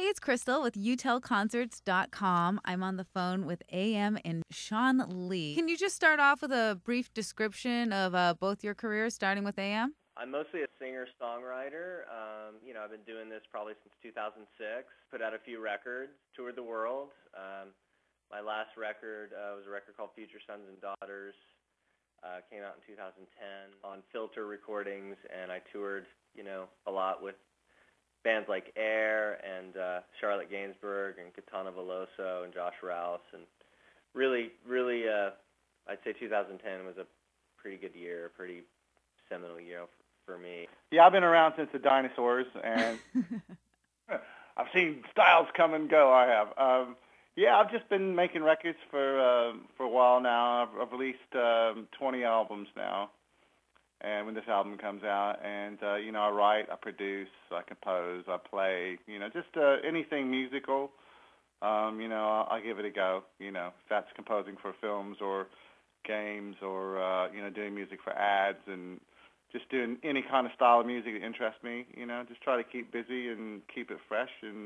it's Crystal with youtellconcerts.com. I'm on the phone with AM and Shawn Lee. Can you just start off with a brief description of both your careers, starting with AM? I'm mostly a singer-songwriter. I've been doing this probably since 2006. Put out a few records, toured the world. My last record was a record called Future Sons and Daughters. Came out in 2010 on Filter Recordings, and I toured, a lot with bands like Air and Charlotte Gainsbourg and Gaetano Veloso and Josh Rouse, and really, I'd say 2010 was a pretty good year, a pretty seminal year for me. Yeah, I've been around since the dinosaurs, and I've seen styles come and go. I have. I've just been making records for a while now. I've released 20 albums now, and when this album comes out, and I write, I produce, I compose, I play, just anything musical. I give it a go. If that's composing for films or games, or doing music for ads, and just doing any kind of style of music that interests me. Just try to keep busy and keep it fresh. And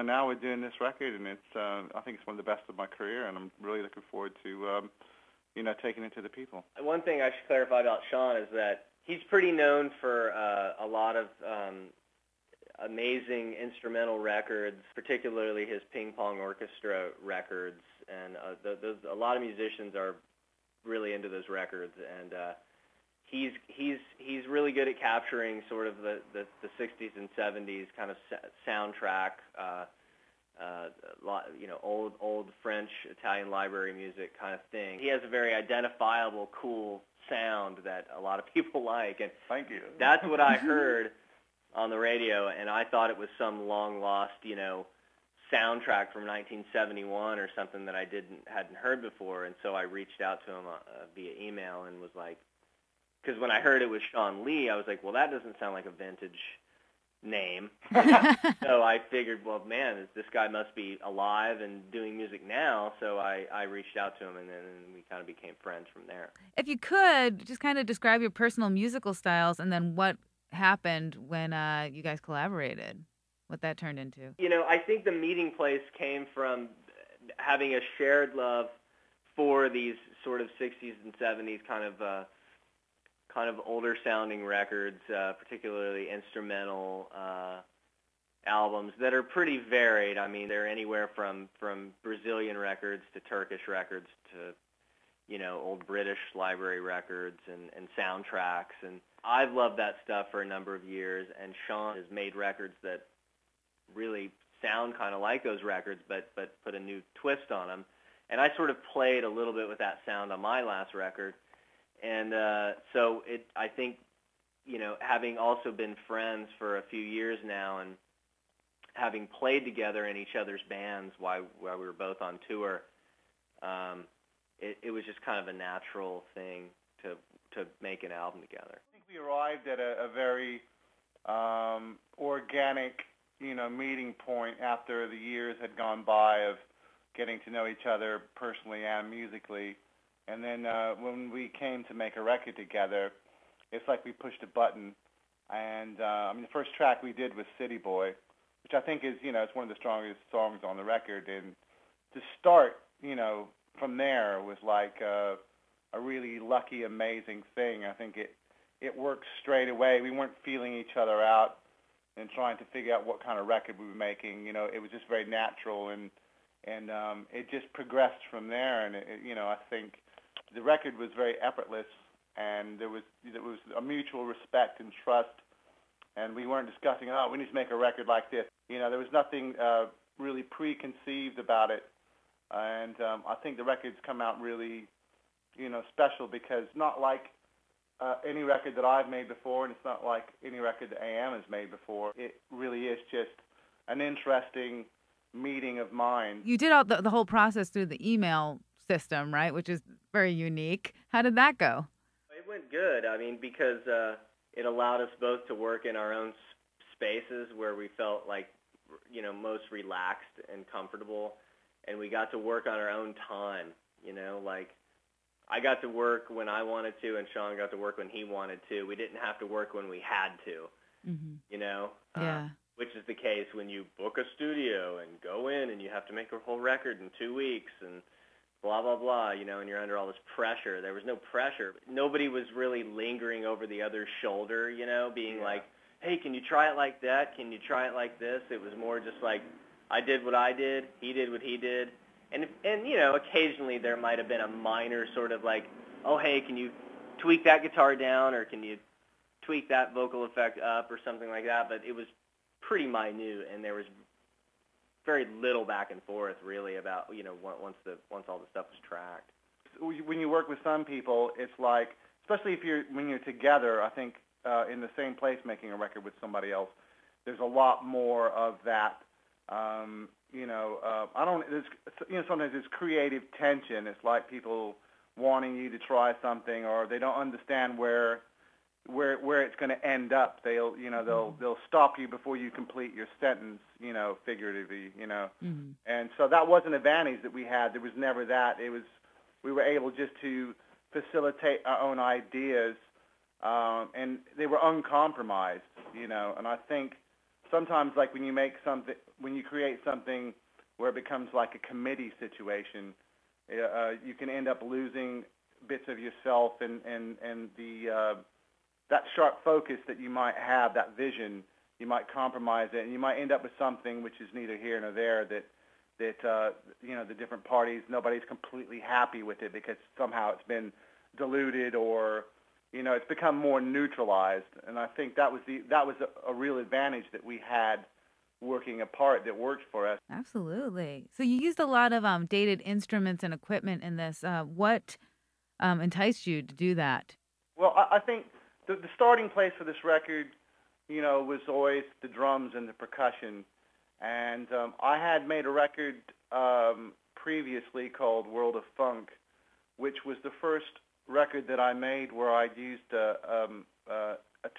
now we're doing this record, and it's I think it's one of the best of my career, and I'm really looking forward to taking it to the people. One thing I should clarify about Shawn is that he's pretty known for a lot of amazing instrumental records, particularly his Ping Pong Orchestra records, and a lot of musicians are really into those records, and he's really good at capturing sort of the 60s and 70s kind of soundtrack, old French, Italian library music kind of thing. He has a very identifiable, cool sound that a lot of people like, and thank you. That's what I heard on the radio, and I thought it was some long lost, soundtrack from 1971 or something that I hadn't heard before, and so I reached out to him via email and was like, because when I heard it was Shawn Lee, I was like, well, that doesn't sound like a vintage name. So I figured, well, man, this guy must be alive and doing music now. So I reached out to him, and then we kind of became friends from there. If you could, just kind of describe your personal musical styles and then what happened when you guys collaborated, what that turned into. I think the meeting place came from having a shared love for these sort of 60s and 70s kind of older sounding records, particularly instrumental albums that are pretty varied. I mean, they're anywhere from Brazilian records to Turkish records to, old British library records and soundtracks. And I've loved that stuff for a number of years, and Shawn has made records that really sound kind of like those records, but put a new twist on them. And I sort of played a little bit with that sound on my last record. And so I think, having also been friends for a few years now and having played together in each other's bands while we were both on tour, it was just kind of a natural thing to make an album together. I think we arrived at a very organic, meeting point after the years had gone by of getting to know each other personally and musically. And then when we came to make a record together, it's like we pushed a button. And the first track we did was City Boy, which I think is, it's one of the strongest songs on the record. And to start, from there was like a really lucky, amazing thing. I think it worked straight away. We weren't feeling each other out and trying to figure out what kind of record we were making. It was just very natural, and it just progressed from there. And I think the record was very effortless, and there was a mutual respect and trust, and we weren't discussing, we need to make a record like this. There was nothing really preconceived about it, and I think the record's come out really, special, because it's not like any record that I've made before, and it's not like any record that AM has made before. It really is just an interesting meeting of minds. You did all the whole process through the email system, right, which is very unique. How did that go? It went good. Because it allowed us both to work in our own spaces where we felt like, most relaxed and comfortable, and we got to work on our own time. Like I got to work when I wanted to, and Shawn got to work when he wanted to. We didn't have to work when we had to. Mm-hmm. Yeah. which is the case when you book a studio and go in and you have to make a whole record in 2 weeks and blah, blah, blah, and you're under all this pressure. There was no pressure. Nobody was really lingering over the other's shoulder, being like, hey, can you try it like that? Can you try it like this? It was more just like, I did what I did, he did what he did. And occasionally there might have been a minor sort of like, oh, hey, can you tweak that guitar down, or can you tweak that vocal effect up, or something like that? But it was pretty minute, and there was very little back and forth really about once all the stuff was tracked. When you work with some people, it's like, especially when you're together, I think in the same place making a record with somebody else, there's a lot more of that. Sometimes there's creative tension. It's like people wanting you to try something, or they don't understand where it's going to end up. They'll stop you before you complete your sentence, figuratively, Mm-hmm. And so that was an advantage that we had. There was never that. We were able just to facilitate our own ideas, and they were uncompromised, and I think sometimes, like when you create something where it becomes like a committee situation, you can end up losing bits of yourself and the that sharp focus that you might have, that vision, you might compromise it, and you might end up with something which is neither here nor there, that the different parties, nobody's completely happy with it because somehow it's been diluted, or it's become more neutralized. And I think that was a real advantage that we had working apart that worked for us. Absolutely. So you used a lot of dated instruments and equipment in this. What enticed you to do that? Well, I think the starting place for this record, was always the drums and the percussion. And I had made a record previously called World of Funk, which was the first record that I made where I used a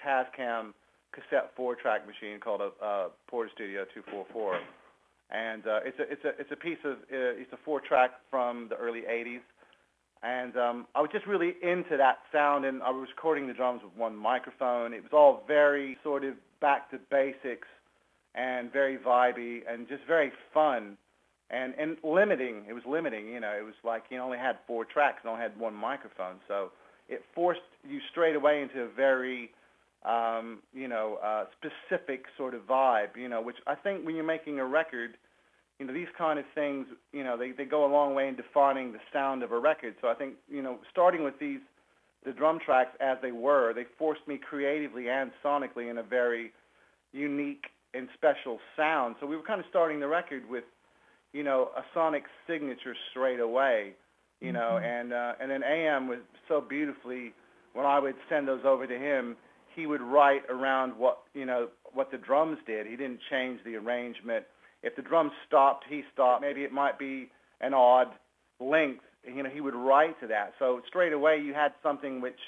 Tascam cassette 4-track machine called a Porter Studio 244, and it's a 4-track from the early '80s, and I was just really into that sound, and I was recording the drums with one microphone. It was all very sort of back to basics, and very vibey, and just very fun, and limiting. It was limiting, It was like you only had 4 tracks and only had one microphone, so it forced you straight away into a very specific sort of vibe, which I think when you're making a record, these kind of things, they go a long way in defining the sound of a record. So I think, starting with the drum tracks as they were, they forced me creatively and sonically in a very unique and special sound. So we were kind of starting the record with, a sonic signature straight away, and then AM was so beautifully, when I would send those over to him, he would write around what the drums did. He didn't change the arrangement. If the drums stopped, he stopped. Maybe it might be an odd length. He would write to that. So straight away you had something which,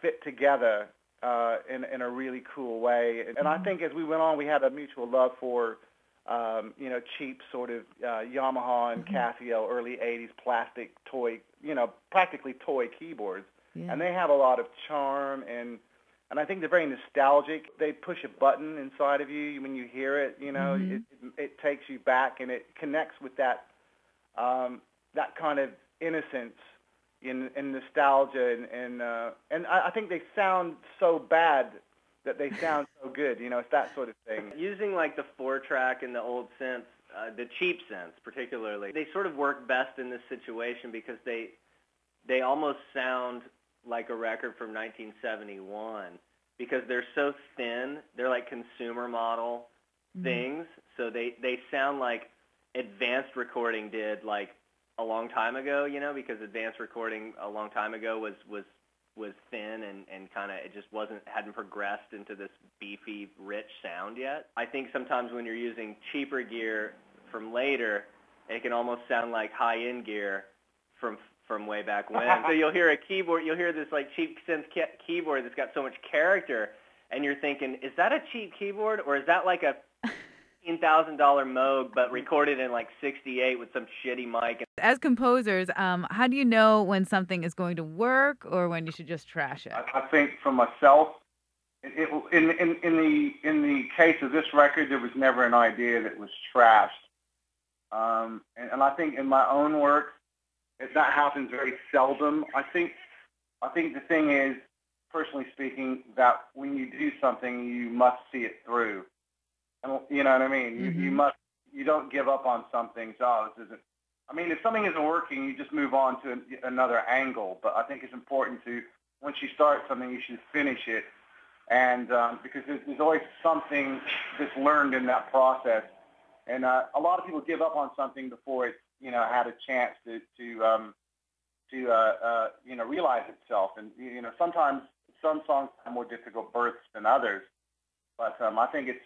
fit together in a really cool way. And I think as we went on, we had a mutual love for, cheap sort of Yamaha and Casio early '80s plastic toy, practically toy keyboards. Yeah. And they have a lot of charm, and I think they're very nostalgic. They push a button inside of you when you hear it. It takes you back, and it connects with that kind of innocence and nostalgia, and I think they sound so bad that they sound so good. It's that sort of thing. Using like the 4-track and the old synths, the cheap synths particularly, they sort of work best in this situation because they almost sound like a record from 1971 because they're so thin. They're like consumer model things, so they sound like advanced recording did like a long time ago, because advanced recording a long time ago was thin and kind of, it just hadn't progressed into this beefy, rich sound yet. I think sometimes when you're using cheaper gear from later, it can almost sound like high-end gear from way back when. So you'll hear a keyboard, you'll hear this like cheap synth keyboard that's got so much character, and you're thinking, is that a cheap keyboard, or is that like a $15,000 Moog but recorded in like '68 with some shitty mic? As composers, how do you know when something is going to work or when you should just trash it? I think for myself, in the case of this record, there was never an idea that was trashed. And I think in my own work, that happens very seldom. I think the thing is, personally speaking, that when you do something, you must see it through. And you know what I mean? Mm-hmm. You don't give up on something. So, oh, this isn't. I mean, if something isn't working, you just move on to another angle. But I think it's important to, once you start something, you should finish it. And because there's always something that's learned in that process. And a lot of people give up on something before it's, had a chance to realize itself. And, sometimes some songs have more difficult births than others. But I think it's,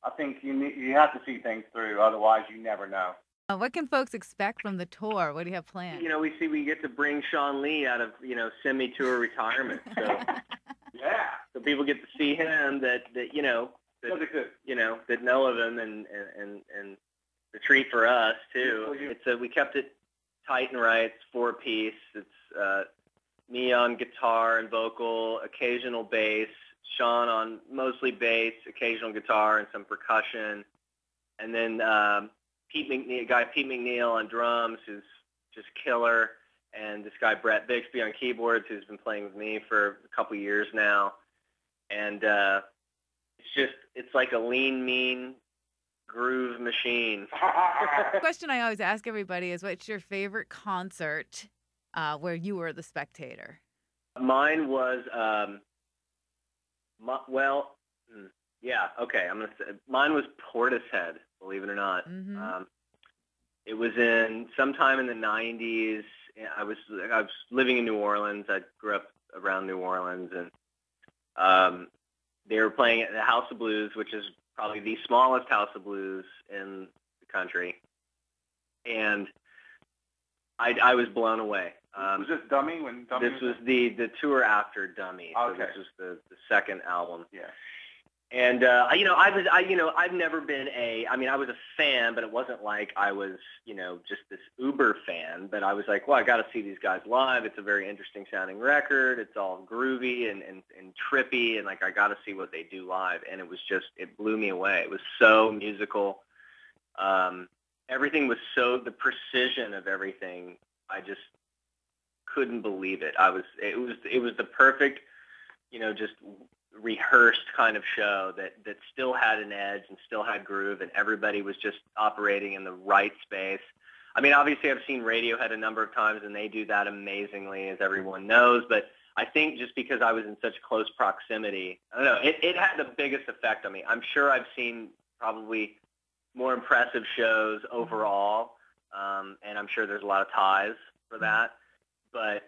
I think you have to see things through. Otherwise, you never know. What can folks expect from the tour? What do you have planned? We get to bring Shawn Lee out of, semi-tour retirement. So, yeah. So people get to see him that know of him, and the treat for us too. It's we kept it tight and right. It's 4-piece. It's me on guitar and vocal, occasional bass, Shawn on mostly bass, occasional guitar, and some percussion, and then Pete McNeil on drums, who's just killer, and this guy Brett Bixby on keyboards, who's been playing with me for a couple years now, and it's like a lean, mean groove machine. The question I always ask everybody is, what's your favorite concert where you were the spectator? Mine was, mine was Portishead, believe it or not. Mm-hmm. It was in sometime in the 90s. I was living in New Orleans. I grew up around New Orleans, and they were playing at the House of Blues, which is probably the smallest house of blues in the country. And I was blown away. Was this Dummy? This was the tour after Dummy. Okay. So this was the second album. Yeah. And I've never been I was a fan, but it wasn't like I was, just this uber fan. But I was like, well, I got to see these guys live. It's a very interesting sounding record. It's all groovy and trippy, and like I got to see what they do live. And it blew me away. It was so musical. Everything was the precision of everything. I just couldn't believe it. It was the perfect, just rehearsed kind of show that still had an edge and still had groove, and everybody was just operating in the right space. I mean, obviously I've seen Radiohead a number of times, and they do that amazingly, as everyone knows, but I think just because I was in such close proximity, I don't know, it had the biggest effect on me. I'm sure I've seen probably more impressive shows overall, and I'm sure there's a lot of ties for that, but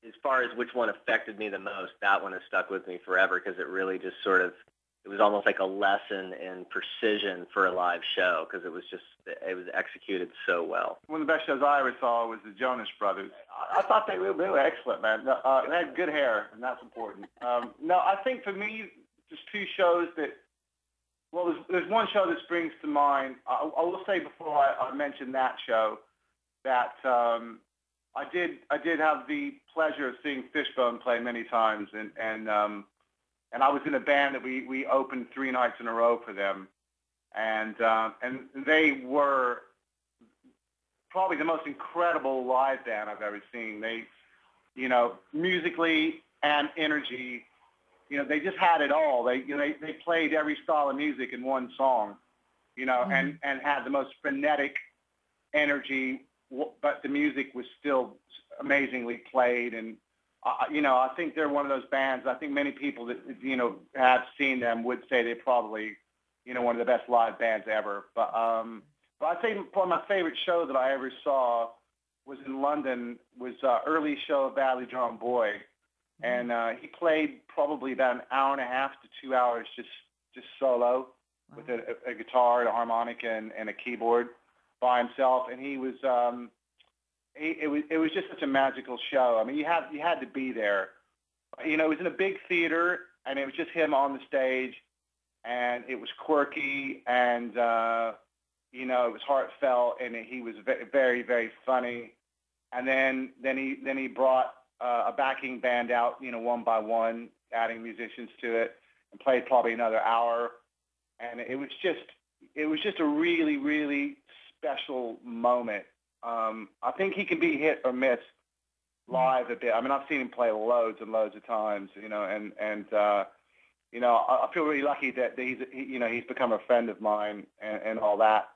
as far as which one affected me the most, that one has stuck with me forever, because it really just it was almost like a lesson in precision for a live show, because it was executed so well. One of the best shows I ever saw was the Jonas Brothers. I thought they were excellent, man. They had good hair, and that's important. No, I think for me, just two shows there's one show that springs to mind. I will say before I mention that show that I did have the pleasure of seeing Fishbone play many times, and I was in a band that we opened 3 nights in a row for them, and they were probably the most incredible live band I've ever seen. They, musically and energy, they just had it all. They played every style of music in one song, Mm-hmm. and had the most frenetic energy, but the music was still amazingly played. And, I think they're one of those bands. I think many people that, have seen them would say they're probably, one of the best live bands ever. But I'd say one of my favorite show that I ever saw was in London, was early show of Badly Drawn Boy. And he played probably about an hour and a half to 2 hours just solo. Wow. With a guitar, a harmonica, and a keyboard by himself. And he was it was just such a magical show. I mean, you had to be there. It was in a big theater, and it was just him on the stage, and it was quirky, and it was heartfelt, and he was very, very funny. And then he brought a backing band out, one by one, adding musicians to it. played probably another hour, and it was just a really, really special moment. I think he can be hit or miss live a bit. I mean, I've seen him play loads and loads of times, you know, and you know, I feel really lucky that he's become a friend of mine and all that.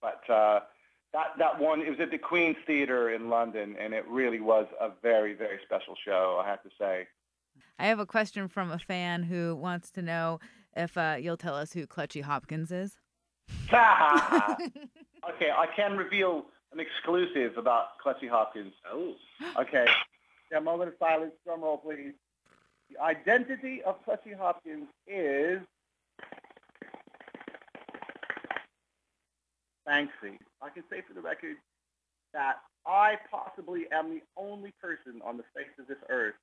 But that one, it was at the Queen's Theatre in London, and it really was a very, very special show, I have to say. I have a question from a fan who wants to know if you'll tell us who Clutchy Hopkins is. Okay, I can reveal an exclusive about Clutchy Hopkins. Oh. Okay. Yeah, moment of silence. Drum roll, please. The identity of Clutchy Hopkins is Banksy. I can say for the record that I possibly am the only person on the face of this earth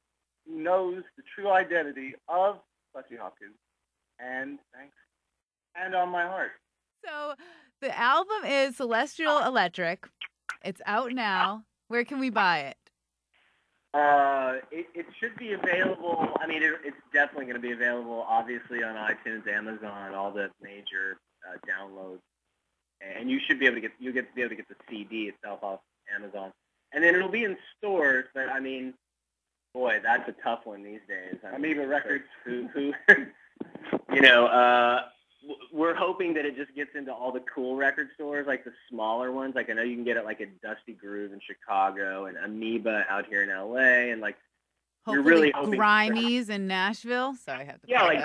who knows the true identity of Clutchy Hopkins and Banksy. And on my heart. So the album is Celestial Electric. It's out now. Where can we buy it? It should be available. I mean, it's definitely going to be available, obviously, on iTunes, Amazon, all the major downloads. And you should be able to get the CD itself off Amazon. And then it'll be in stores, but I mean, boy, that's a tough one these days. Amoeba Records. Who you know, we're hoping that it just gets into all the cool record stores, like the smaller ones. Like I know you can get it like at Dusty Groove in Chicago and Amoeba out here in LA, and like Hopefully you're really hoping Grimey's in Nashville. So I have to. Yeah, like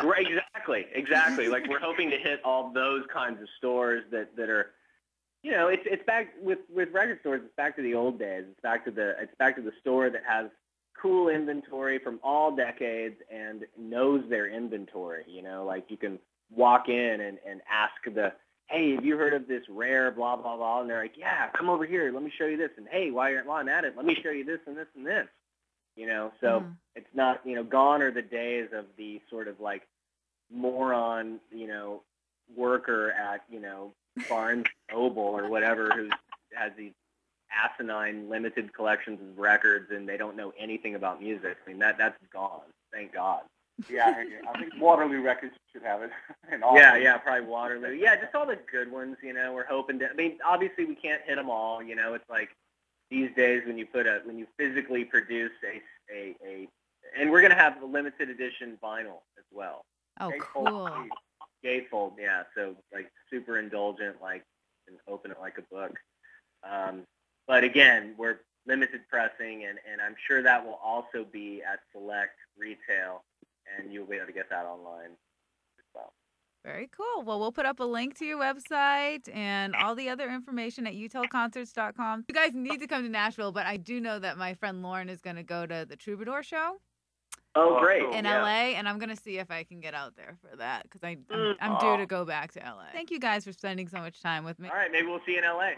exactly. Like we're hoping to hit all those kinds of stores that are, you know, it's back with record stores. It's back to the old days. It's back to the store that has cool inventory from all decades and knows their inventory. You know, like you can walk in and ask hey, have you heard of this rare blah, blah, blah? And they're like, yeah, come over here. Let me show you this. And, hey, while I'm at it, let me show you this and this and this. You know, so it's not, you know, gone are the days of the sort of like moron, you know, worker at, you know, Barnes Noble or whatever who has these asinine limited collections of records and they don't know anything about music. I mean, that's gone. Thank God. Yeah, I think Waterloo Records should have it. Yeah, probably Waterloo. Yeah, just all the good ones, you know. We're hoping to. I mean, obviously we can't hit them all, you know. It's like these days when you physically produce and we're gonna have a limited edition vinyl as well. Oh, cool. Gatefold, yeah. So like super indulgent, like and open it like a book. But again, we're limited pressing, and I'm sure that will also be at select retail. And you'll be able to get that online as well. Very cool. Well, we'll put up a link to your website and all the other information at utellconcerts.com. You guys need to come to Nashville, but I do know that my friend Lauren is going to go to the Troubadour show. Oh, great. In LA, and I'm going to see if I can get out there for that because I'm due to go back to LA. Thank you guys for spending so much time with me. All right, maybe we'll see you in LA.